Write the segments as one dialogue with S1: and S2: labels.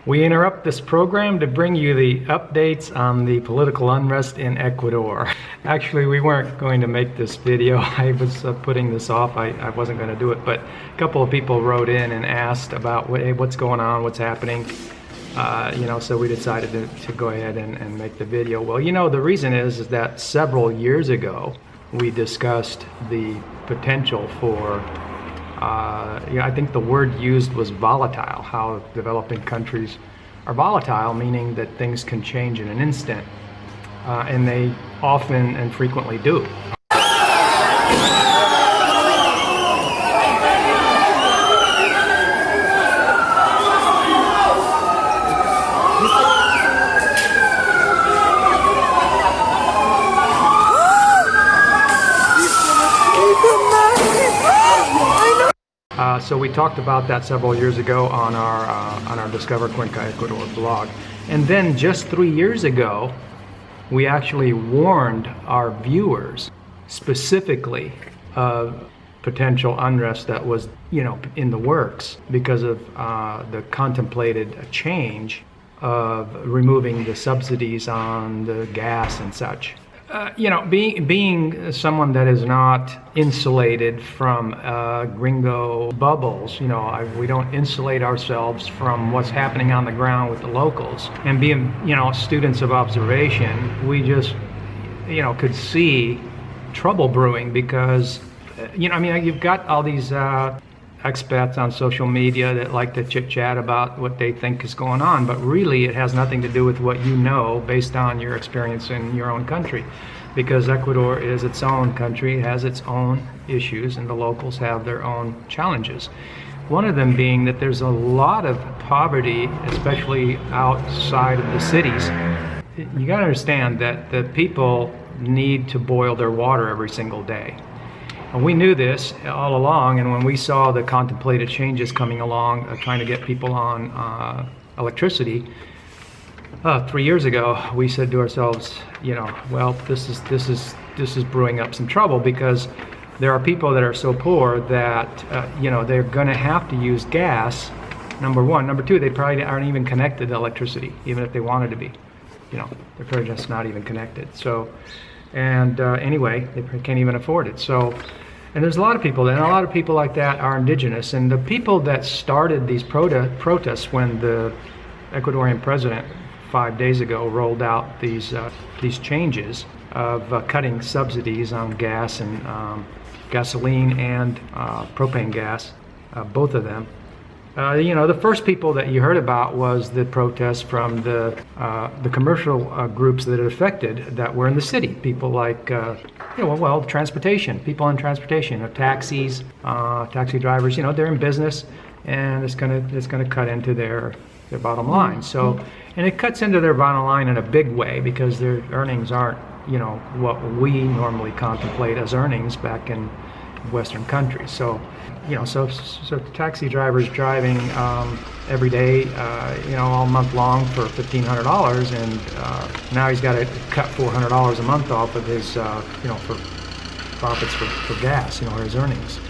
S1: We interrupt this program to bring you the updates on the political unrest in Ecuador. Actually, we weren't going to make this video. I was putting this off. I wasn't going to do it, but a couple of people wrote in and asked about what's going on, what's happening. So we decided to go ahead and make the video. Well, the reason is that several years ago, we discussed the potential for I think the word used was volatile, how developing countries are volatile, meaning that things can change in an instant, and they often and frequently do. So we talked about that several years ago on our Discover Cuenca Ecuador blog. And then just 3 years ago, we actually warned our viewers specifically of potential unrest that was, in the works because of the contemplated change of removing the subsidies on the gas and such. Being someone that is not insulated from gringo bubbles, we don't insulate ourselves from what's happening on the ground with the locals. And being, students of observation, we just, could see trouble brewing because, you've got all these expats on social media that like to chit-chat about what they think is going on, but really it has nothing to do with what you know based on your experience in your own country, because Ecuador is its own country, it has its own issues, and the locals have their own challenges. One of them being that there's a lot of poverty, especially outside of the cities. You got to understand that the people need to boil their water every single day. And we knew this all along, and when we saw the contemplated changes coming along, trying to get people on electricity, 3 years ago, we said to ourselves, well, this is brewing up some trouble, because there are people that are so poor that they're going to have to use gas. Number one, number two, they probably aren't even connected to electricity, even if they wanted to be. They're probably just not even connected. So. Anyway, they can't even afford it. So, and there's a lot of people, and a lot of people like that are indigenous. And the people that started these protests when the Ecuadorian president 5 days ago rolled out these changes of cutting subsidies on gas and gasoline and propane gas, both of them. The first people that you heard about was the protests from the commercial groups that it affected that were in the city. People like, transportation, people in transportation, taxis, taxi drivers. They're in business, and it's gonna cut into their bottom line. So, and it cuts into their bottom line in a big way because their earnings aren't, what we normally contemplate as earnings back in Western countries. So. So taxi drivers driving every day, all month long for $1,500, and now he's got to cut $400 a month off of his, for profits for gas, or his earnings.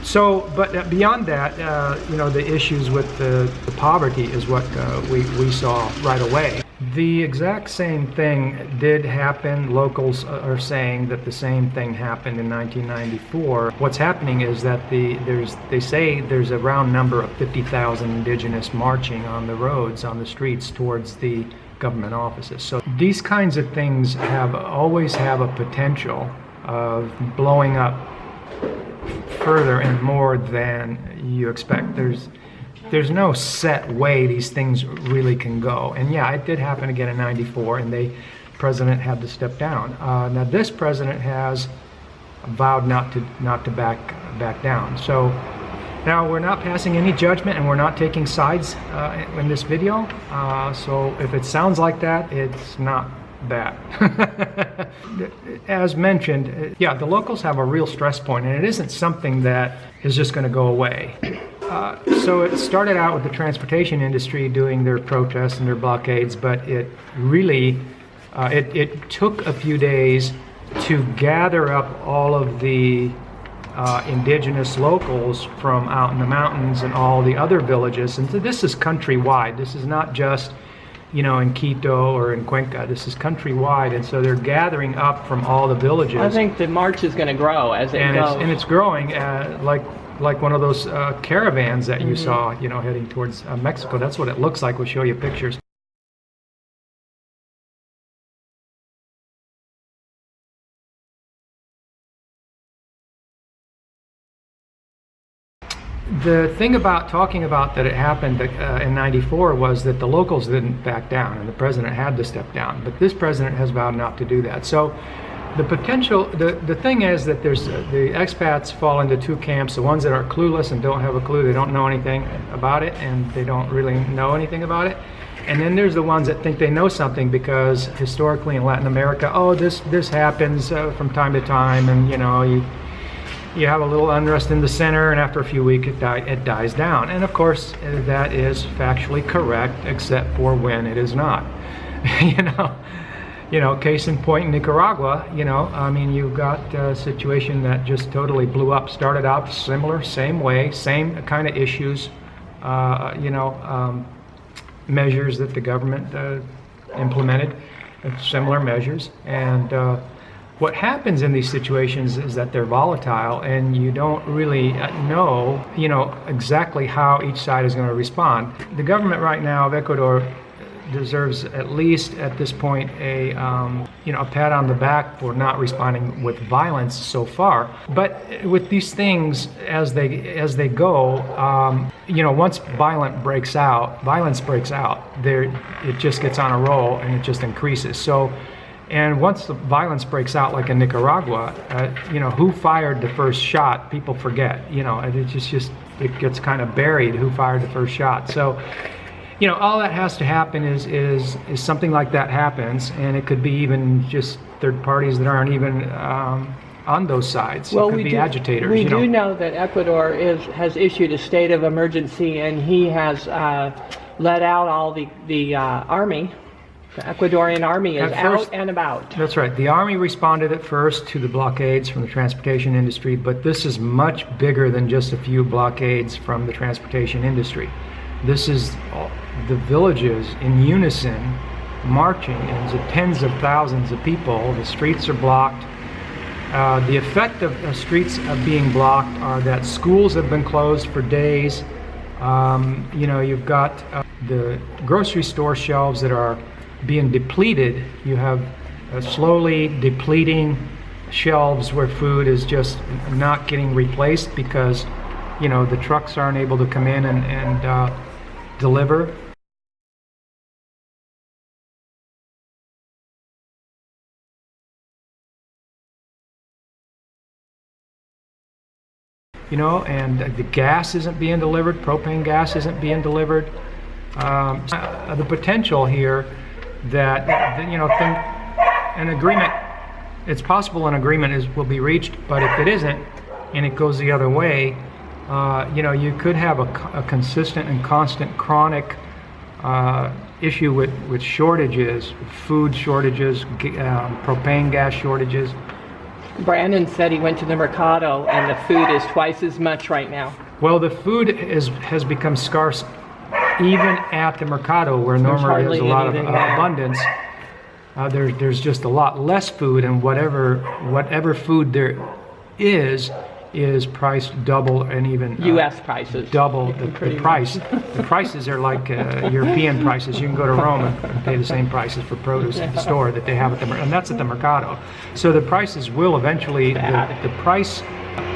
S1: So, but beyond that, the issues with the poverty is what we saw right away. The exact same thing did happen. Locals are saying that the same thing happened in 1994. What's happening is that they say there's a round number of 50,000 indigenous marching on the roads, on the streets towards the government offices. So these kinds of things always have a potential of blowing up further and more than you expect. There's no set way these things really can go. And yeah, it did happen again in '94, and the president had to step down. Now this president has vowed not to back down. So now we're not passing any judgment, and we're not taking sides in this video. So if it sounds like that, it's not that. As mentioned, the locals have a real stress point, and it isn't something that is just going to go away. So it started out with the transportation industry doing their protests and their blockades, but it really it took a few days to gather up all of the indigenous locals from out in the mountains and all the other villages. And so this is countrywide. This is not just, in Quito or in Cuenca. This is countrywide, and so they're gathering up from all the villages.
S2: I think the march is going to grow as it goes.
S1: It's growing like one of those caravans that you saw, heading towards Mexico. That's what it looks like. We'll show you pictures. The thing about talking about that it happened in '94 was that the locals didn't back down, and the president had to step down. But this president has vowed not to do that. So the potential, the thing is that there's the expats fall into two camps: the ones that are clueless and don't have a clue, they don't know anything about it, and they don't really know anything about it. And then there's the ones that think they know something because historically in Latin America, this happens from time to time, and you have a little unrest in the center, and after a few weeks it dies down. And of course that is factually correct, except for when it is not. Case in point, Nicaragua, you've got a situation that just totally blew up. Started out similar, same way, same kind of issues, measures that the government implemented, similar measures. And what happens in these situations is that they're volatile, and you don't really know, exactly how each side is going to respond. The government right now of Ecuador deserves, at least at this point, a pat on the back for not responding with violence so far. But with these things, as they go, once violence breaks out, it just gets on a roll and it just increases. So. And once the violence breaks out, like in Nicaragua, who fired the first shot, people forget. It gets kind of buried, who fired the first shot. So, all that has to happen is something like that happens, and it could be even just third parties that aren't even on those sides.
S2: Well,
S1: it could be agitators.
S2: We do know that Ecuador has issued a state of emergency, and he has let out all the army. The Ecuadorian army is out and about.
S1: That's right. The army responded at first to the blockades from the transportation industry, but this is much bigger than just a few blockades from the transportation industry. This is the villages in unison marching, and tens of thousands of people. The streets are blocked. The effect of streets being blocked are that schools have been closed for days. You've got the grocery store shelves that are being depleted. You have slowly depleting shelves where food is just not getting replaced because the trucks aren't able to come in and deliver. And the gas isn't being delivered, propane gas isn't being delivered. The potential here that an agreement, it's possible an agreement will be reached, but if it isn't and it goes the other way, you could have a consistent and constant chronic issue with shortages, food shortages, propane gas shortages.
S2: Brandon said he went to the Mercado and the food is twice as much right now.
S1: Well, the food has become scarce even at the Mercado, where normally there's a lot of abundance. There's just a lot less food, and whatever food there is priced double, and even
S2: U.S. prices
S1: double the price. The prices are like European prices. You can go to Rome and pay the same prices for produce at the store that they have and that's at the Mercado. So the prices will eventually, the price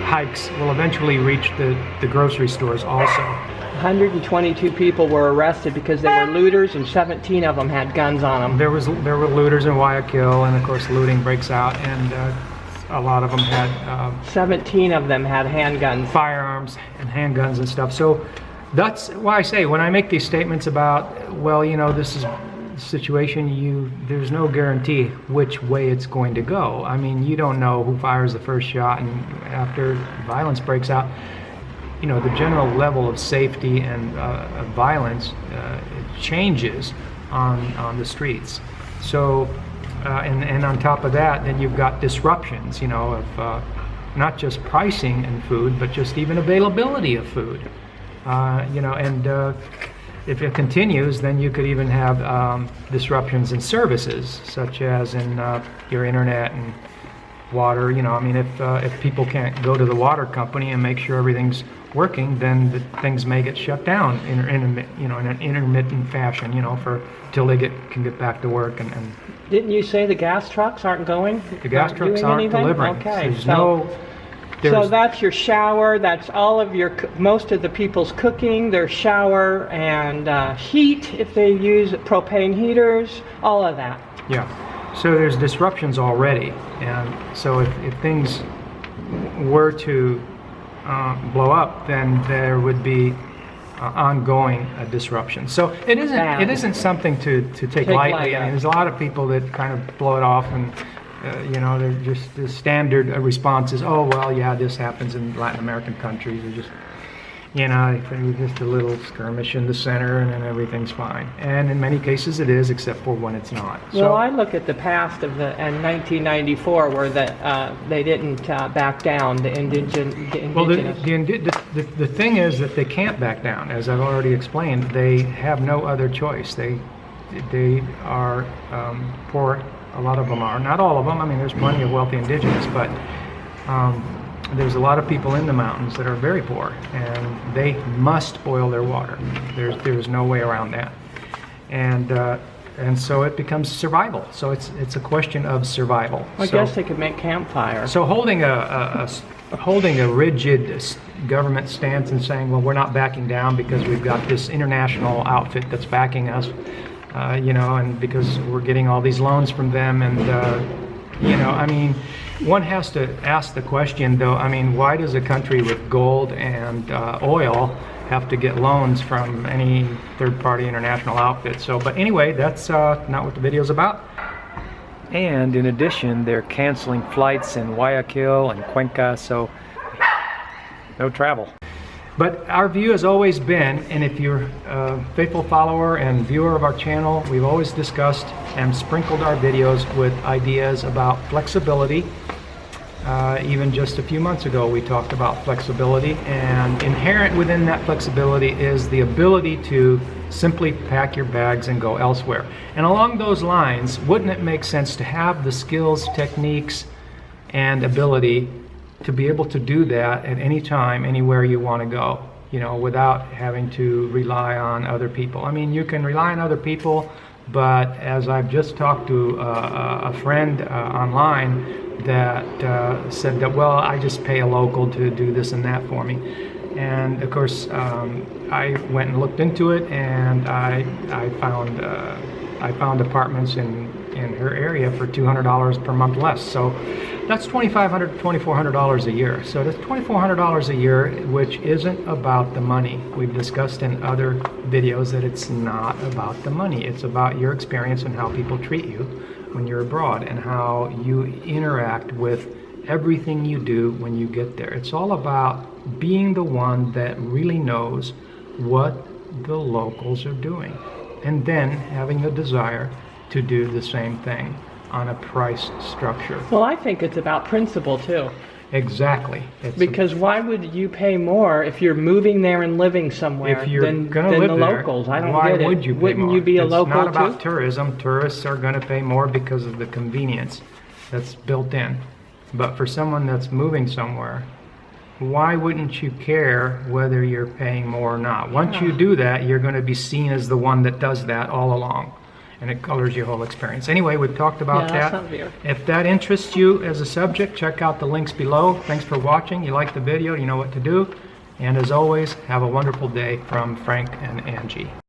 S1: hikes will eventually reach the grocery stores also.
S2: 122 people were arrested because they were looters, and 17 of them had guns on them.
S1: There were looters in Guayaquil, and of course looting breaks out, and a lot of them had
S2: 17 of them had handguns,
S1: firearms and handguns and stuff. So that's why I say, when I make these statements about, this is a situation, there's no guarantee which way it's going to go. I mean, you don't know who fires the first shot, and after violence breaks out, the general level of safety and violence it changes on the streets. So, and on top of that, then you've got disruptions, of not just pricing and food, but just even availability of food. If it continues, then you could even have disruptions in services, such as in your internet and water. If people can't go to the water company and make sure everything's working, then things may get shut down in an intermittent fashion, till they can get back to work. And
S2: didn't you say the gas trucks aren't going?
S1: The gas trucks aren't delivering.
S2: Okay,
S1: so
S2: that's your shower. That's all of most of the people's cooking, their shower and heat if they use propane heaters, all of that.
S1: Yeah. So there's disruptions already, and so if things were to blow up, then there would be ongoing disruption. So it isn't something to take lightly. I mean, there's a lot of people that kind of blow it off, and they're just the standard response is, oh well, yeah, this happens in Latin American countries. They're just just a little skirmish in the center, and then everything's fine. And in many cases it is, except for when it's not.
S2: Well, I look at the past in 1994, where they didn't back down, the Indigenous.
S1: Well, the thing is that they can't back down, as I've already explained. They have no other choice. They are poor. A lot of them are. Not all of them. I mean, there's plenty of wealthy Indigenous, but there's a lot of people in the mountains that are very poor, and they must boil their water. There's no way around that, and so it becomes survival. So it's a question of survival.
S2: I guess they could make campfire.
S1: So holding a rigid government stance and saying, well, we're not backing down because we've got this international outfit that's backing us, and because we're getting all these loans from them, and one has to ask the question, though. I mean, why does a country with gold and oil have to get loans from any third-party international outfit? But anyway, that's not what the video's about. And in addition, they're canceling flights in Guayaquil and Cuenca, so no travel. But our view has always been, and if you're a faithful follower and viewer of our channel, we've always discussed and sprinkled our videos with ideas about flexibility. Even just a few months ago, we talked about flexibility, and inherent within that flexibility is the ability to simply pack your bags and go elsewhere. And along those lines, wouldn't it make sense to have the skills, techniques, and ability to be able to do that at any time, anywhere you want to go, without having to rely on other people? I mean, you can rely on other people, but as I've just talked to a friend online that said that, well, I just pay a local to do this and that for me. And of course, I went and looked into it, and I found apartments in her area for $200 per month less. So that's $2,500 to $2,400 a year. So that's $2,400 a year, which isn't about the money. We've discussed in other videos that it's not about the money. It's about your experience and how people treat you when you're abroad, and how you interact with everything you do when you get there. It's all about being the one that really knows what the locals are doing, and then having the desire to do the same thing on a price structure.
S2: Well, I think it's about principle too.
S1: Exactly.
S2: Because why would you pay more if you're moving there and living somewhere than the locals? I don't get it.
S1: Why would you pay more?
S2: Wouldn't you be a local too?
S1: It's not about tourism. Tourists are going to pay more because of the convenience that's built in. But for someone that's moving somewhere, why wouldn't you care whether you're paying more or not? Once you do that, you're going to be seen as the one that does that all along, and it colors your whole experience. Anyway, we've talked about that. If that interests you as a subject, check out the links below. Thanks for watching. You like the video, you know what to do. And as always, have a wonderful day from Frank and Angie.